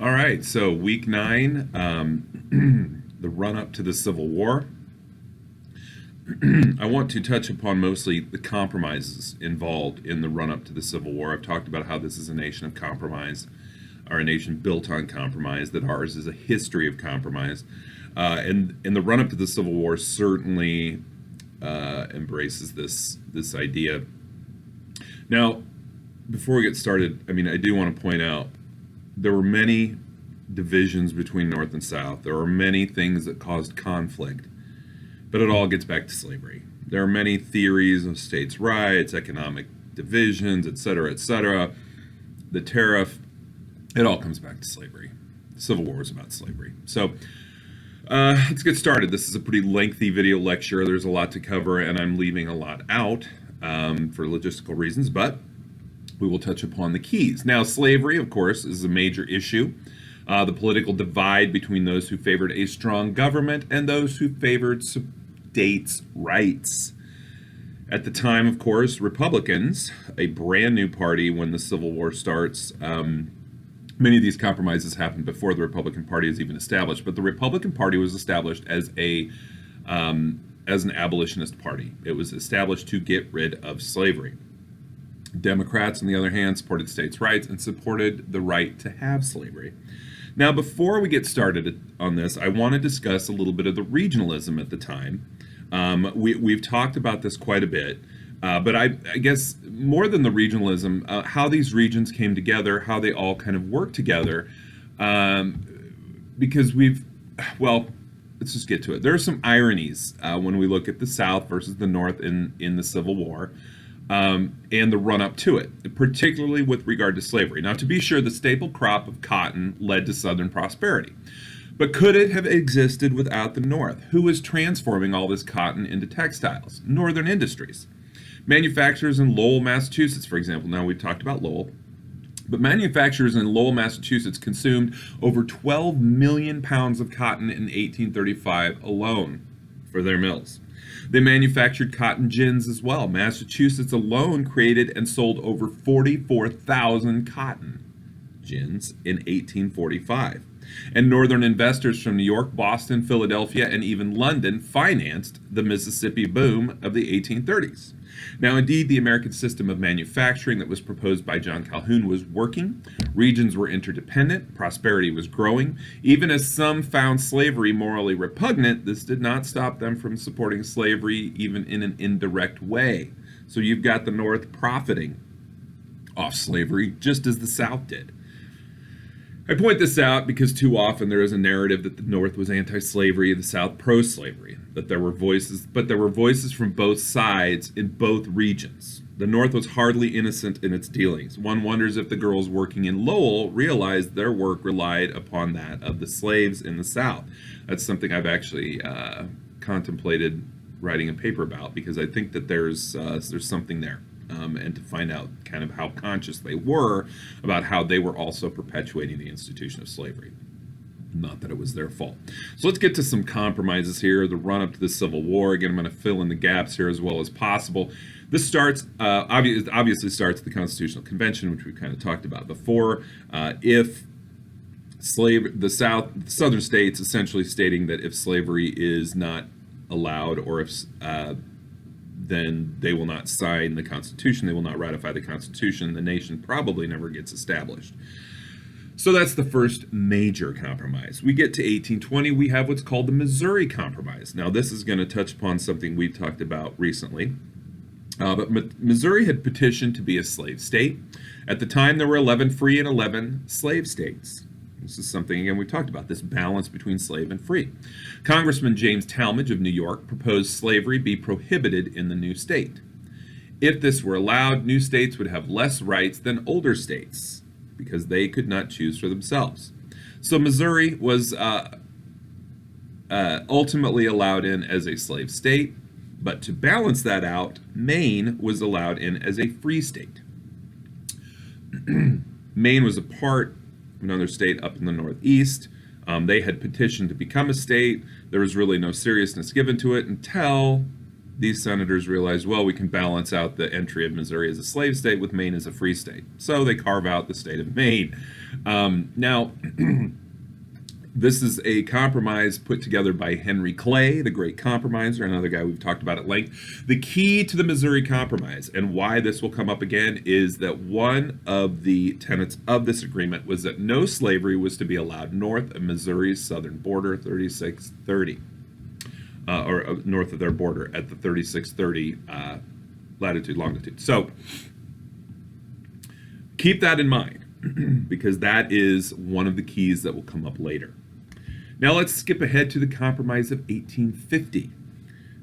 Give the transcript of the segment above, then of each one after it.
All right, so week nine, the run up to the Civil War. I want to touch upon mostly the compromises involved in the run up to the Civil War. I've talked about how this is a nation of compromise, or a nation built on compromise, that ours is a history of compromise. And the run up to the Civil War certainly embraces this idea. Now, before we get started, I mean, I do want to point out there were many divisions between North and South. There are many things that caused conflict, but it all gets back to slavery. There are many theories of states' rights, economic divisions, et cetera, et cetera. The tariff, it all comes back to slavery. The Civil War is about slavery. So let's get started. This is a pretty lengthy video lecture. There's a lot to cover, and I'm leaving a lot out for logistical reasons, but we will touch upon the keys. Now, slavery, of course, is a major issue. The political divide between those who favored a strong government and those who favored states' rights. At the time, of course, Republicans, a brand new party when the Civil War starts, many of these compromises happened before the Republican Party is even established, but the Republican Party was established as an abolitionist party. It was established to get rid of slavery. Democrats, on the other hand, supported states' rights and supported the right to have slavery. Now, before we get started on this, I want to discuss a little bit of the regionalism at the time. We've talked about this quite a bit, but I guess more than the regionalism, how these regions came together, how they all kind of work together, because let's just get to it. There are some ironies when we look at the South versus the North in the Civil War. And the run-up to it, particularly with regard to slavery. Now, to be sure, the staple crop of cotton led to Southern prosperity. But could it have existed without the North? Who was transforming all this cotton into textiles? Northern industries. Manufacturers in Lowell, Massachusetts, for example. Now, we've talked about Lowell. But manufacturers in Lowell, Massachusetts consumed over 12 million pounds of cotton in 1835 alone for their mills. They manufactured cotton gins as well. Massachusetts alone created and sold over 44,000 cotton gins in 1845. And northern investors from New York, Boston, Philadelphia, and even London financed the Mississippi boom of the 1830s. Now, indeed, the American system of manufacturing that was proposed by John Calhoun was working. Regions were interdependent. Prosperity was growing. Even as some found slavery morally repugnant, this did not stop them from supporting slavery, even in an indirect way. So you've got the North profiting off slavery, just as the South did. I point this out because too often there is a narrative that the North was anti-slavery and the South pro-slavery, but there were voices from both sides in both regions. The North was hardly innocent in its dealings. One wonders if the girls working in Lowell realized their work relied upon that of the slaves in the South. That's something I've actually contemplated writing a paper about, because I think that there's something there. And to find out kind of how conscious they were about how they were also perpetuating the institution of slavery. Not that it was their fault. So let's get to some compromises here, the run-up to the Civil War. Again, I'm going to fill in the gaps here as well as possible. This starts, obviously starts at the Constitutional Convention, which we've kind of talked about before. The southern states essentially stating that if slavery is not allowed, or if then they will not sign the Constitution, they will not ratify the Constitution, the nation probably never gets established. So that's the first major compromise. We get to 1820, we have what's called the Missouri Compromise. Now, this is going to touch upon something we've talked about recently. But Missouri had petitioned to be a slave state. At the time, there were 11 free and 11 slave states. This is something, again, we talked about, this balance between slave and free. Congressman James Talmadge of New York proposed slavery be prohibited in the new state. If this were allowed, new states would have less rights than older states because they could not choose for themselves. So Missouri was ultimately allowed in as a slave state, but to balance that out, Maine was allowed in as a free state. Maine was a part another state up in the Northeast. They had petitioned to become a state. There was really no seriousness given to it until these senators realized, well, we can balance out the entry of Missouri as a slave state with Maine as a free state. So they carve out the state of Maine. Now, this is a compromise put together by Henry Clay, the great compromiser, another guy we've talked about at length. The key to the Missouri Compromise and why this will come up again is that one of the tenets of this agreement was that no slavery was to be allowed north of Missouri's southern border, 3630, or north of their border at the 3630 latitude, longitude. So keep that in mind because that is one of the keys that will come up later. Now let's skip ahead to the Compromise of 1850.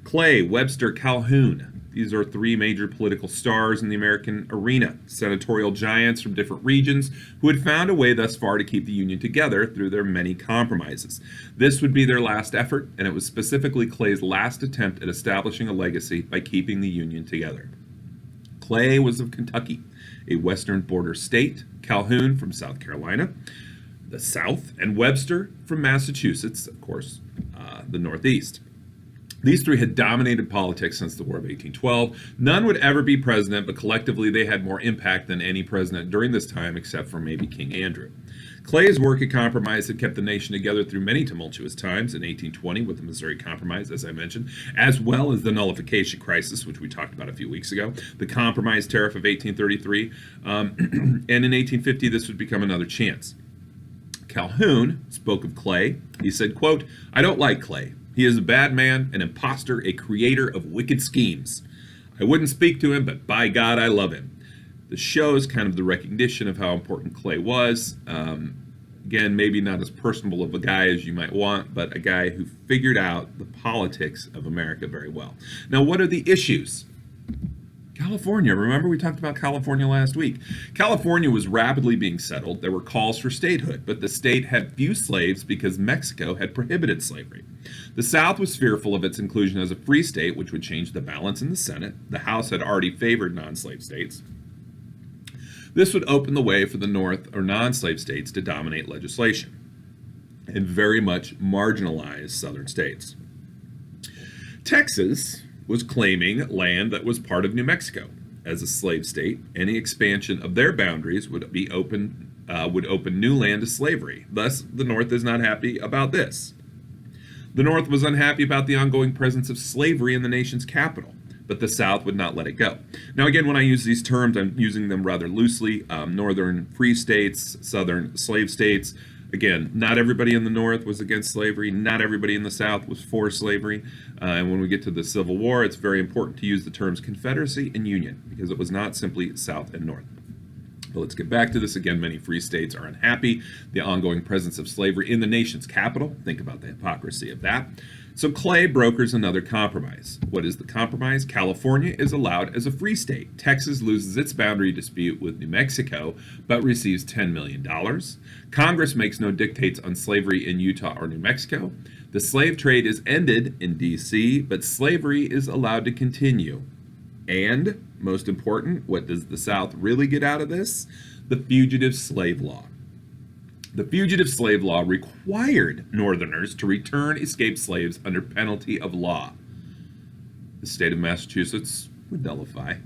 Clay, Webster, Calhoun. These are three major political stars in the American arena, senatorial giants from different regions who had found a way thus far to keep the Union together through their many compromises. This would be their last effort, and it was specifically Clay's last attempt at establishing a legacy by keeping the Union together. Clay was of Kentucky, a western border state, Calhoun from South Carolina, the South, and Webster from Massachusetts, of course, the Northeast. These three had dominated politics since the War of 1812. None would ever be president, but collectively they had more impact than any president during this time, except for maybe King Andrew. Clay's work at compromise had kept the nation together through many tumultuous times in 1820 with the Missouri Compromise, as I mentioned, as well as the nullification crisis, which we talked about a few weeks ago, the Compromise Tariff of 1833, and in 1850 this would become another chance. Calhoun spoke of Clay. He said, quote, "I don't like Clay. He is a bad man, an imposter, a creator of wicked schemes. I wouldn't speak to him, but by God, I love him." This shows kind of the recognition of how important Clay was. Again, maybe not as personable of a guy as you might want, but a guy who figured out the politics of America very well. Now, what are the issues? California. Remember we talked about California last week. California was rapidly being settled. There were calls for statehood, but the state had few slaves because Mexico had prohibited slavery. The South was fearful of its inclusion as a free state, which would change the balance in the Senate. The House had already favored non-slave states. This would open the way for the North or non-slave states to dominate legislation and very much marginalize Southern states. Texas was claiming land that was part of New Mexico. As a slave state, any expansion of their boundaries would open new land to slavery. Thus, the North is not happy about this. The North was unhappy about the ongoing presence of slavery in the nation's capital, but the South would not let it go. Now, again, when I use these terms, I'm using them rather loosely. Northern free states, Southern slave states. Again, not everybody in the North was against slavery. Not everybody in the South was for slavery. And when we get to the Civil War, it's very important to use the terms Confederacy and Union because it was not simply South and North. But let's get back to this again. Many free states are unhappy. The ongoing presence of slavery in the nation's capital. Think about the hypocrisy of that. So Clay brokers another compromise. What is the compromise? California is allowed as a free state. Texas loses its boundary dispute with New Mexico, but receives $10 million. Congress makes no dictates on slavery in Utah or New Mexico. The slave trade is ended in D.C., but slavery is allowed to continue. And, most important, what does the South really get out of this? The Fugitive Slave Law. The Fugitive Slave Law required Northerners to return escaped slaves under penalty of law. The state of Massachusetts would nullify.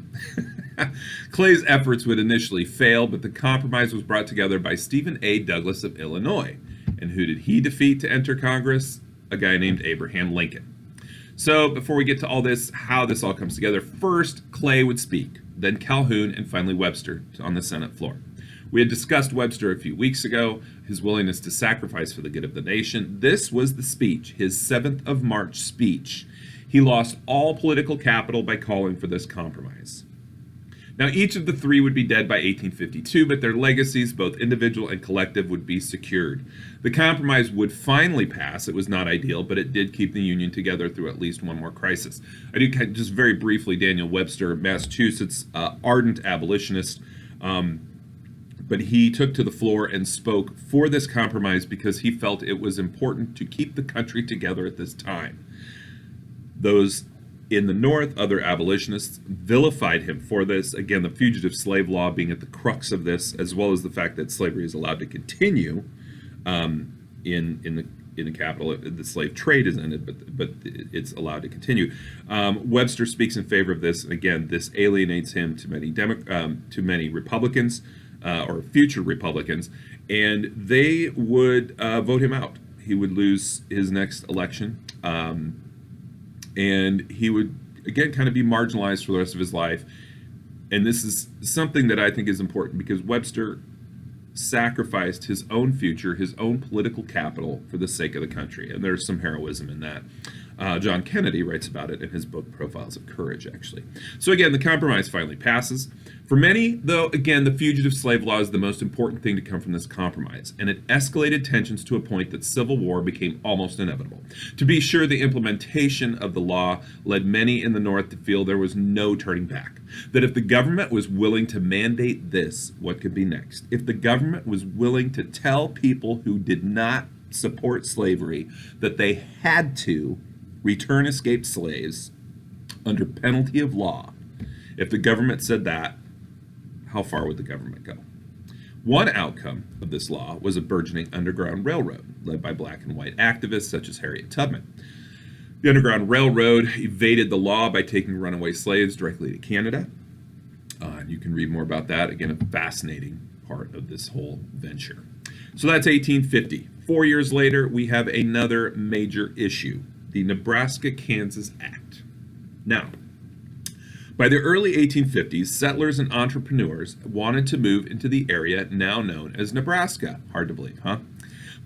Clay's efforts would initially fail, but the compromise was brought together by Stephen A. Douglas of Illinois. And who did he defeat to enter Congress? A guy named Abraham Lincoln. So before we get to all this, how this all comes together, first Clay would speak, then Calhoun, and finally Webster on the Senate floor. We had discussed Webster a few weeks ago, his willingness to sacrifice for the good of the nation. This was the speech, his 7th of March speech. He lost all political capital by calling for this compromise. Now, each of the three would be dead by 1852, but their legacies, both individual and collective, would be secured. The compromise would finally pass. It was not ideal, but it did keep the Union together through at least one more crisis. I do just very briefly, Daniel Webster, Massachusetts, ardent abolitionist, but he took to the floor and spoke for this compromise because he felt it was important to keep the country together at this time. Those in the North, other abolitionists, vilified him for this. Again, the Fugitive Slave Law being at the crux of this, as well as the fact that slavery is allowed to continue in the capital. The slave trade is ended, but it's allowed to continue. Webster speaks in favor of this, and again, this alienates him to many Republicans or future Republicans, and they would vote him out. He would lose his next election, and he would again kind of be marginalized for the rest of his life. And this is something that I think is important because Webster sacrificed his own future, his own political capital for the sake of the country. And there's some heroism in that. John Kennedy writes about it in his book, Profiles of Courage, actually. So again, the compromise finally passes. For many, though, again, the fugitive slave law is the most important thing to come from this compromise, and it escalated tensions to a point that civil war became almost inevitable. To be sure, the implementation of the law led many in the North to feel there was no turning back, that if the government was willing to mandate this, what could be next? If the government was willing to tell people who did not support slavery that they had to return escaped slaves under penalty of law, if the government said that, how far would the government go? One outcome of this law was a burgeoning Underground Railroad, led by black and white activists such as Harriet Tubman. The Underground Railroad evaded the law by taking runaway slaves directly to Canada. You can read more about that. Again, a fascinating part of this whole venture. So that's 1850. 4 years later, we have another major issue, the Nebraska-Kansas Act. Now, by the early 1850s, settlers and entrepreneurs wanted to move into the area now known as Nebraska. Hard to believe, huh?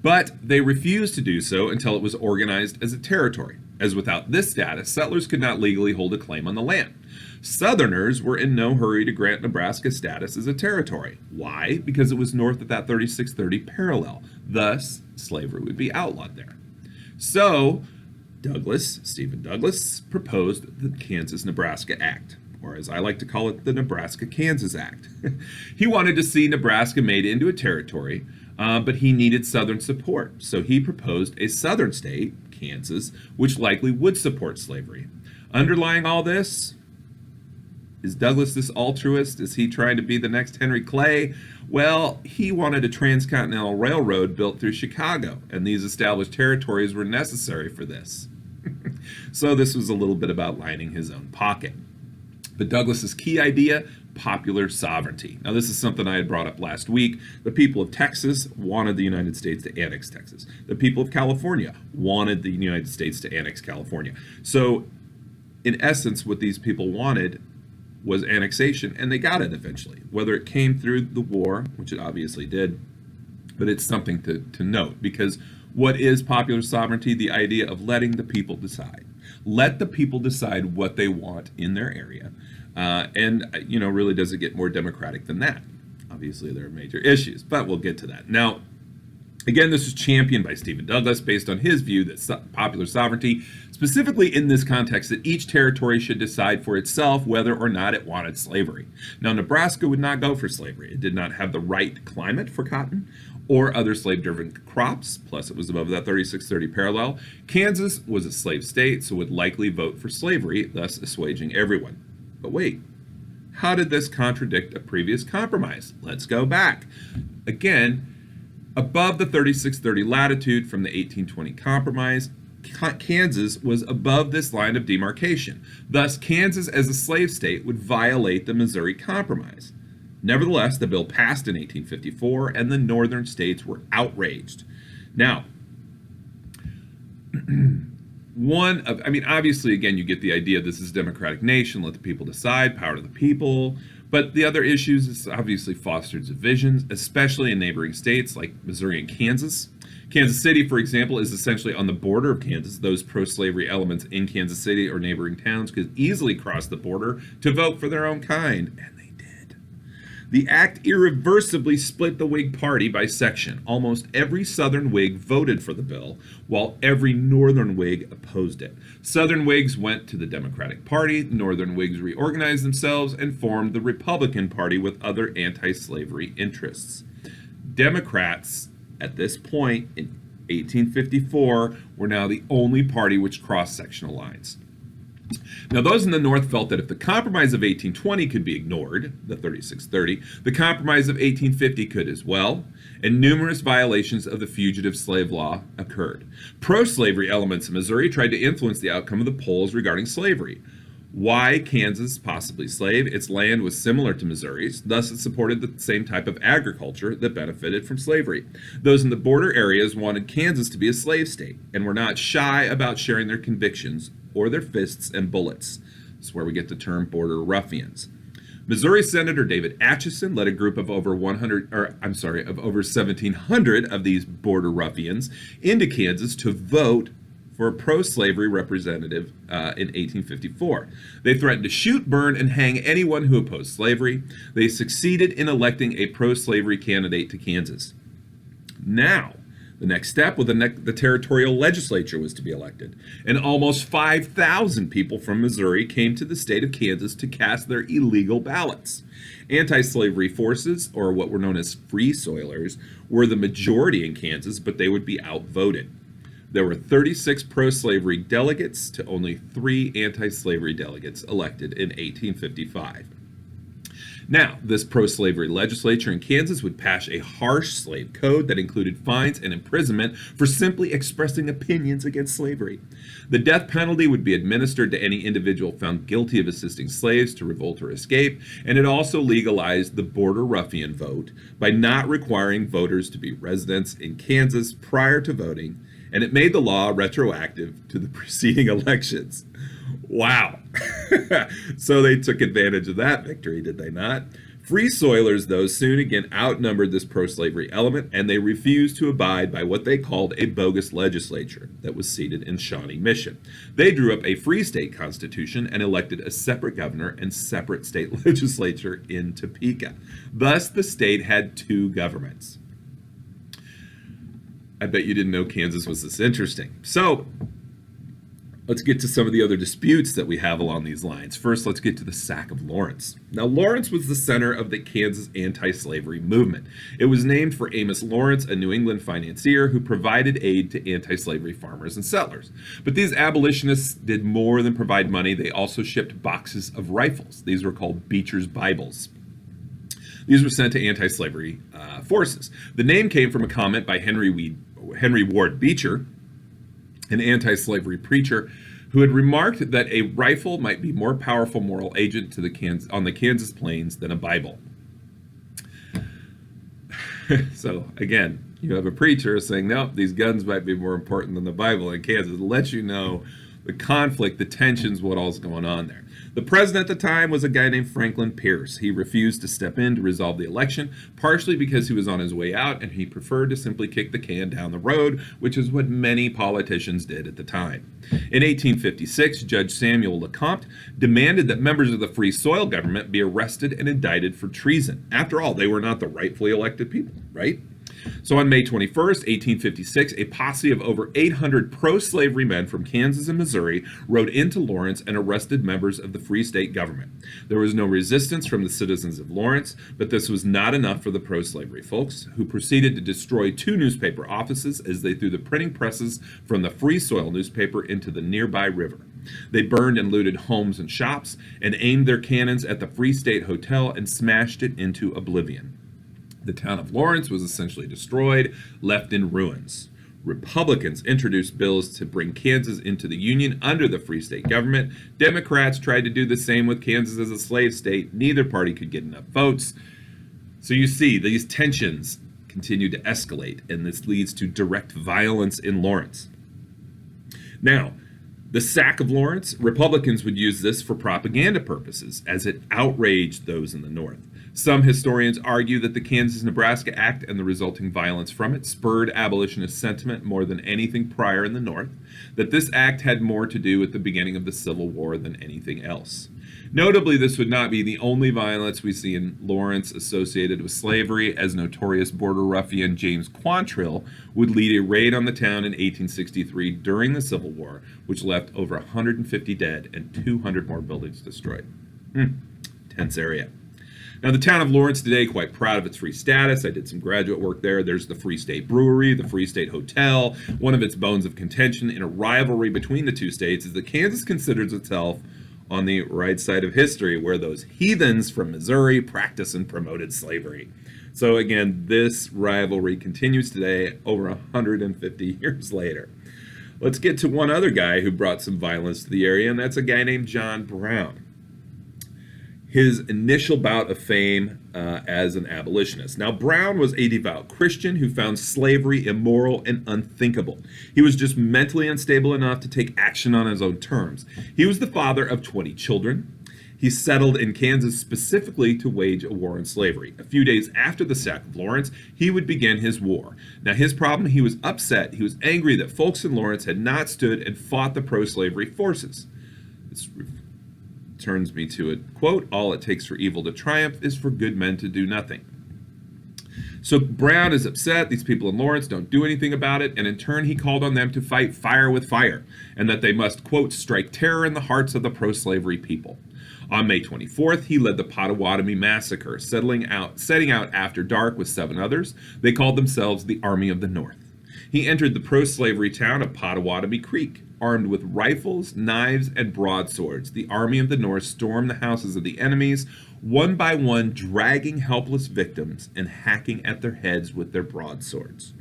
But they refused to do so until it was organized as a territory, as without this status, settlers could not legally hold a claim on the land. Southerners were in no hurry to grant Nebraska status as a territory. Why? Because it was north of that 3630 parallel. Thus, slavery would be outlawed there. So, Stephen Douglas, proposed the Kansas-Nebraska Act, or as I like to call it, the Nebraska-Kansas Act. He wanted to see Nebraska made into a territory, but he needed Southern support. So he proposed a Southern state, Kansas, which likely would support slavery. Underlying all this, is Douglas this altruist? Is he trying to be the next Henry Clay? Well, he wanted a transcontinental railroad built through Chicago, and these established territories were necessary for this. So this was a little bit about lining his own pocket. But Douglas's key idea, popular sovereignty. Now, this is something I had brought up last week. The people of Texas wanted the United States to annex Texas. The people of California wanted the United States to annex California. So, in essence, what these people wanted was annexation, and they got it eventually. Whether it came through the war, which it obviously did, but it's something to note, because what is popular sovereignty? The idea of letting the people decide. Let the people decide what they want in their area. Really does it get more democratic than that? Obviously, there are major issues, but we'll get to that. Now, again, this was championed by Stephen Douglas based on his view that popular sovereignty, specifically in this context, that each territory should decide for itself whether or not it wanted slavery. Now, Nebraska would not go for slavery. It did not have the right climate for cotton or other slave-driven crops, plus it was above that 3630 parallel. Kansas was a slave state, so would likely vote for slavery, thus assuaging everyone. But wait, how did this contradict a previous compromise? Let's go back. Again, above the 3630 latitude from the 1820 compromise, Kansas was above this line of demarcation. Thus, Kansas as a slave state would violate the Missouri Compromise. Nevertheless, the bill passed in 1854, and the northern states were outraged. Now, obviously, again, you get the idea this is a democratic nation, let the people decide, power to the people. But the other issues is obviously fostered divisions, especially in neighboring states like Missouri and Kansas. Kansas City, for example, is essentially on the border of Kansas. Those pro-slavery elements in Kansas City or neighboring towns could easily cross the border to vote for their own kind, and they did. The act irreversibly split the Whig Party by section. Almost every Southern Whig voted for the bill, while every Northern Whig opposed it. Southern Whigs went to the Democratic Party, Northern Whigs reorganized themselves and formed the Republican Party with other anti-slavery interests. Democrats, at this point in 1854, were now the only party which crossed sectional lines. Now, those in the North felt that if the Compromise of 1820 could be ignored, the 3630, the Compromise of 1850 could as well, and numerous violations of the fugitive slave law occurred. Pro-slavery elements in Missouri tried to influence the outcome of the polls regarding slavery. Why Kansas possibly slave? Its land was similar to Missouri's, thus it supported the same type of agriculture that benefited from slavery. Those in the border areas wanted Kansas to be a slave state and were not shy about sharing their convictions or their fists and bullets. That's where we get the term border ruffians. Missouri Senator David Atchison led a group of over 1,700 of these border ruffians into Kansas to vote for a pro-slavery representative in 1854. They threatened to shoot, burn, and hang anyone who opposed slavery. They succeeded in electing a pro-slavery candidate to Kansas. Now, the next step was the territorial legislature was to be elected, and almost 5,000 people from Missouri came to the state of Kansas to cast their illegal ballots. Anti-slavery forces, or what were known as free soilers, were the majority in Kansas, but they would be outvoted. There were 36 pro-slavery delegates to only 3 anti-slavery delegates elected in 1855. Now, this pro-slavery legislature in Kansas would pass a harsh slave code that included fines and imprisonment for simply expressing opinions against slavery. The death penalty would be administered to any individual found guilty of assisting slaves to revolt or escape, and it also legalized the border ruffian vote by not requiring voters to be residents in Kansas prior to voting, and it made the law retroactive to the preceding elections. Wow. So they took advantage of that victory, did they not? Free soilers, though, soon again outnumbered this pro-slavery element, and they refused to abide by what they called a bogus legislature that was seated in Shawnee Mission. They drew up a free state constitution and elected a separate governor and separate state legislature in Topeka. Thus, the state had 2 governments. I bet you didn't know Kansas was this interesting. So, let's get to some of the other disputes that we have along these lines. First, let's get to the sack of Lawrence. Now, Lawrence was the center of the Kansas anti-slavery movement. It was named for Amos Lawrence, a New England financier who provided aid to anti-slavery farmers and settlers. But these abolitionists did more than provide money. They also shipped boxes of rifles. These were called Beecher's Bibles. These were sent to anti-slavery forces. The name came from a comment by Henry Ward Beecher, an anti-slavery preacher, who had remarked that a rifle might be more powerful moral agent on the Kansas plains than a Bible. So again, you have a preacher saying, no, these guns might be more important than the Bible in Kansas. It lets you know the conflict, the tensions, what all's going on there. The president at the time was a guy named Franklin Pierce. He refused to step in to resolve the election, partially because he was on his way out and he preferred to simply kick the can down the road, which is what many politicians did at the time. In 1856, Judge Samuel LeCompte demanded that members of the Free Soil government be arrested and indicted for treason. After all, they were not the rightfully elected people, right? So on May 21st, 1856, a posse of over 800 pro-slavery men from Kansas and Missouri rode into Lawrence and arrested members of the Free State government. There was no resistance from the citizens of Lawrence, but this was not enough for the pro-slavery folks, who proceeded to destroy 2 newspaper offices as they threw the printing presses from the Free Soil newspaper into the nearby river. They burned and looted homes and shops and aimed their cannons at the Free State Hotel and smashed it into oblivion. The town of Lawrence was essentially destroyed, left in ruins. Republicans introduced bills to bring Kansas into the Union under the Free State government. Democrats tried to do the same with Kansas as a slave state. Neither party could get enough votes. So you see, these tensions continue to escalate, and this leads to direct violence in Lawrence. Now, the sack of Lawrence, Republicans would use this for propaganda purposes, as it outraged those in the North. Some historians argue that the Kansas-Nebraska Act and the resulting violence from it spurred abolitionist sentiment more than anything prior in the North, that this act had more to do with the beginning of the Civil War than anything else. Notably, this would not be the only violence we see in Lawrence associated with slavery, as notorious border ruffian James Quantrill would lead a raid on the town in 1863 during the Civil War, which left over 150 dead and 200 more buildings destroyed. Tense area. Now, the town of Lawrence today, quite proud of its free status. I did some graduate work there. There's the Free State Brewery, the Free State Hotel. One of its bones of contention in a rivalry between the two states is that Kansas considers itself on the right side of history, where those heathens from Missouri practiced and promoted slavery. So again, this rivalry continues today over 150 years later. Let's get to one other guy who brought some violence to the area, and that's a guy named John Brown. His initial bout of fame as an abolitionist. Now, Brown was a devout Christian who found slavery immoral and unthinkable. He was just mentally unstable enough to take action on his own terms. He was the father of 20 children. He settled in Kansas specifically to wage a war on slavery. A few days after the sack of Lawrence, he would begin his war. Now, his problem, he was upset. He was angry that folks in Lawrence had not stood and fought the pro-slavery forces. This turns me to it, quote, "All it takes for evil to triumph is for good men to do nothing." So Brown is upset. These people in Lawrence don't do anything about it, and in turn he called on them to fight fire with fire, and that they must, quote, "strike terror in the hearts of the pro-slavery people." On May 24th, he led the Potawatomi Massacre, setting out after dark with 7 others. They called themselves the Army of the North. He entered the pro-slavery town of Potawatomi Creek. Armed with rifles, knives, and broadswords, the Army of the North stormed the houses of the enemies, one by one dragging helpless victims and hacking at their heads with their broadswords.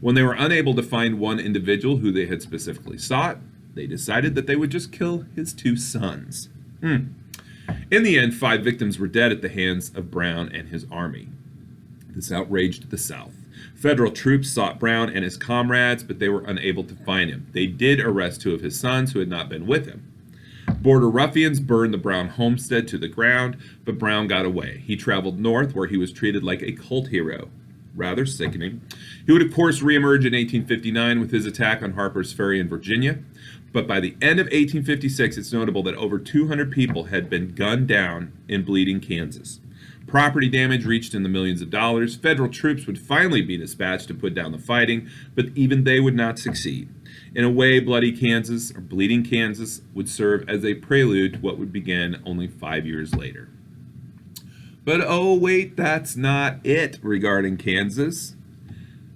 When they were unable to find one individual who they had specifically sought, they decided that they would just kill his 2 sons. In the end, 5 victims were dead at the hands of Brown and his army. This outraged the South. Federal troops sought Brown and his comrades, but they were unable to find him. They did arrest 2 of his sons who had not been with him. Border ruffians burned the Brown homestead to the ground, but Brown got away. He traveled north, where he was treated like a cult hero. Rather sickening. He would, of course, reemerge in 1859 with his attack on Harper's Ferry in Virginia. But by the end of 1856, it's notable that over 200 people had been gunned down in Bleeding, Kansas. Property damage reached in the millions of dollars. Federal troops would finally be dispatched to put down the fighting, but even they would not succeed. In a way, Bloody Kansas, or Bleeding Kansas, would serve as a prelude to what would begin only 5 years later. But oh wait, that's not it regarding Kansas.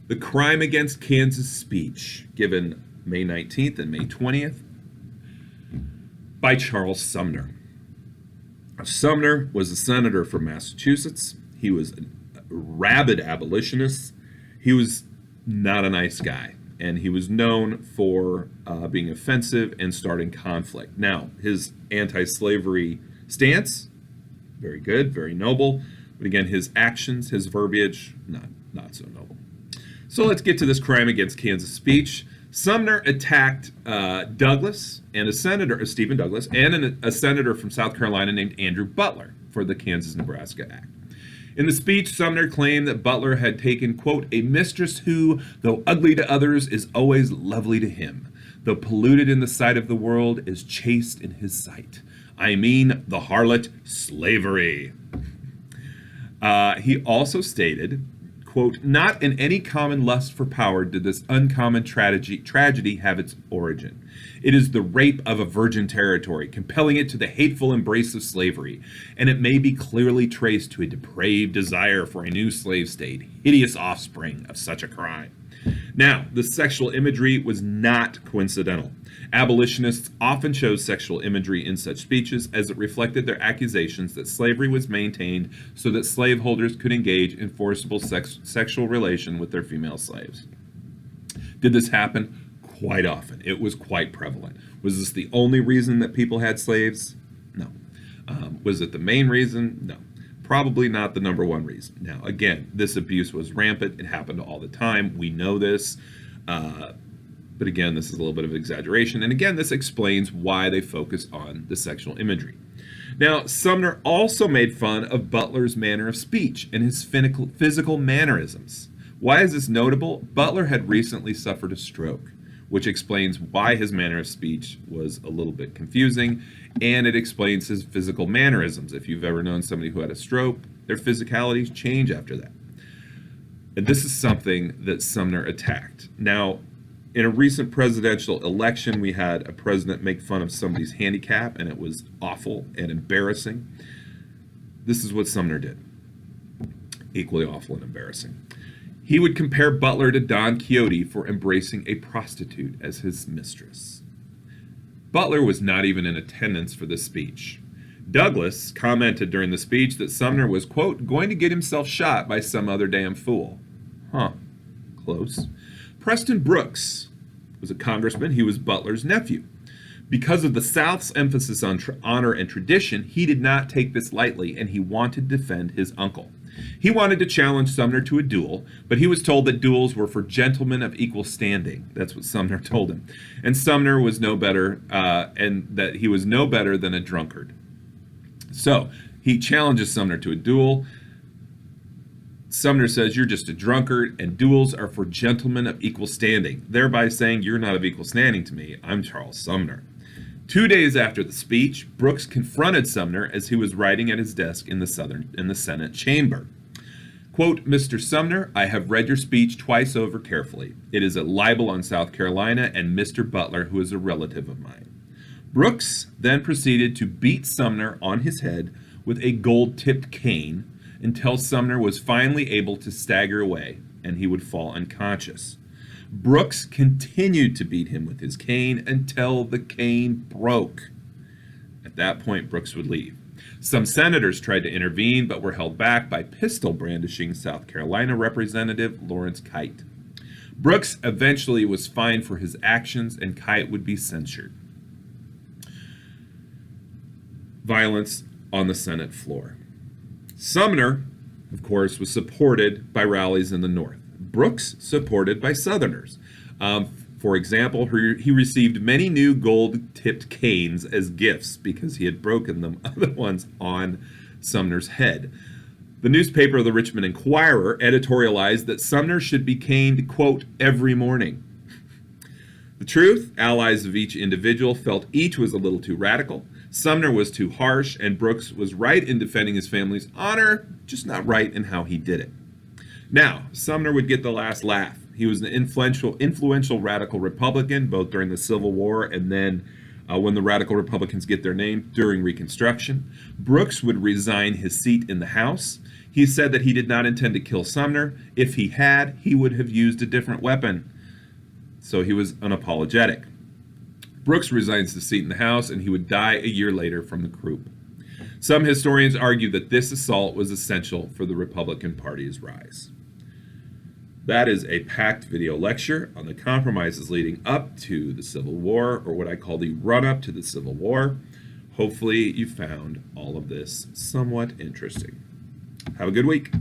The Crime Against Kansas speech, given May 19th and May 20th, by Charles Sumner. Sumner was a senator from Massachusetts. He was a rabid abolitionist. He was not a nice guy, and he was known for being offensive and starting conflict. Now, his anti-slavery stance, very good, very noble, but again, his actions, his verbiage, not so noble. So let's get to this Crime Against Kansas speech. Sumner attacked Douglas and a senator, Stephen Douglas, and a senator from South Carolina named Andrew Butler for the Kansas-Nebraska Act. In the speech, Sumner claimed that Butler had taken, quote, "a mistress who, though ugly to others, is always lovely to him. Though polluted in the sight of the world, is chaste in his sight. I mean the harlot slavery." He also stated, quote, "not in any common lust for power did this uncommon tragedy have its origin. It is the rape of a virgin territory, compelling it to the hateful embrace of slavery, and it may be clearly traced to a depraved desire for a new slave state, hideous offspring of such a crime." Now, the sexual imagery was not coincidental. Abolitionists often chose sexual imagery in such speeches as it reflected their accusations that slavery was maintained so that slaveholders could engage in forcible sexual relation with their female slaves. Did this happen? Quite often. It was quite prevalent. Was this the only reason that people had slaves? No. Was it the main reason? No. Probably not the number one reason. Now, again, this abuse was rampant. It happened all the time. We know this. But again, this is a little bit of exaggeration. And again, this explains why they focus on the sexual imagery. Now, Sumner also made fun of Butler's manner of speech and his physical mannerisms. Why is this notable? Butler had recently suffered a stroke, which explains why his manner of speech was a little bit confusing, and it explains his physical mannerisms. If you've ever known somebody who had a stroke, their physicalities change after that. And this is something that Sumner attacked. Now, in a recent presidential election, we had a president make fun of somebody's handicap, and it was awful and embarrassing. This is what Sumner did. Equally awful and embarrassing. He would compare Butler to Don Quixote for embracing a prostitute as his mistress. Butler was not even in attendance for this speech. Douglas commented during the speech that Sumner was, quote, "going to get himself shot by some other damn fool." Huh. Close. Preston Brooks was a congressman. He was Butler's nephew. Because of the South's emphasis on honor and tradition, he did not take this lightly, and he wanted to defend his uncle. He wanted to challenge Sumner to a duel, but he was told that duels were for gentlemen of equal standing. That's what Sumner told him. And Sumner was no better, and that he was no better than a drunkard. So he challenges Sumner to a duel. Sumner says, "You're just a drunkard, and duels are for gentlemen of equal standing," thereby saying, "You're not of equal standing to me. I'm Charles Sumner." 2 days after the speech, Brooks confronted Sumner as he was writing at his desk in the Senate chamber. Quote, "Mr. Sumner, I have read your speech twice over carefully. It is a libel on South Carolina and Mr. Butler, who is a relative of mine." Brooks then proceeded to beat Sumner on his head with a gold-tipped cane until Sumner was finally able to stagger away and he would fall unconscious. Brooks continued to beat him with his cane until the cane broke. At that point, Brooks would leave. Some senators tried to intervene but were held back by pistol-brandishing South Carolina Representative Lawrence Kite. Brooks eventually was fined for his actions, and Kite would be censured. Violence on the Senate floor. Sumner, of course, was supported by rallies in the North. Brooks supported by Southerners. For example, he received many new gold-tipped canes as gifts because he had broken them other ones on Sumner's head. The newspaper, the Richmond Enquirer, editorialized that Sumner should be caned, quote, "every morning." The truth, allies of each individual felt each was a little too radical. Sumner was too harsh, and Brooks was right in defending his family's honor, just not right in how he did it. Now, Sumner would get the last laugh. He was an influential radical Republican, both during the Civil War and then when the radical Republicans get their name, during Reconstruction. Brooks would resign his seat in the House. He said that he did not intend to kill Sumner. If he had, he would have used a different weapon. So he was unapologetic. Brooks resigns the seat in the House, and he would die a year later from the croup. Some historians argue that this assault was essential for the Republican Party's rise. That is a packed video lecture on the compromises leading up to the Civil War, or what I call the run-up to the Civil War. Hopefully you found all of this somewhat interesting. Have a good week.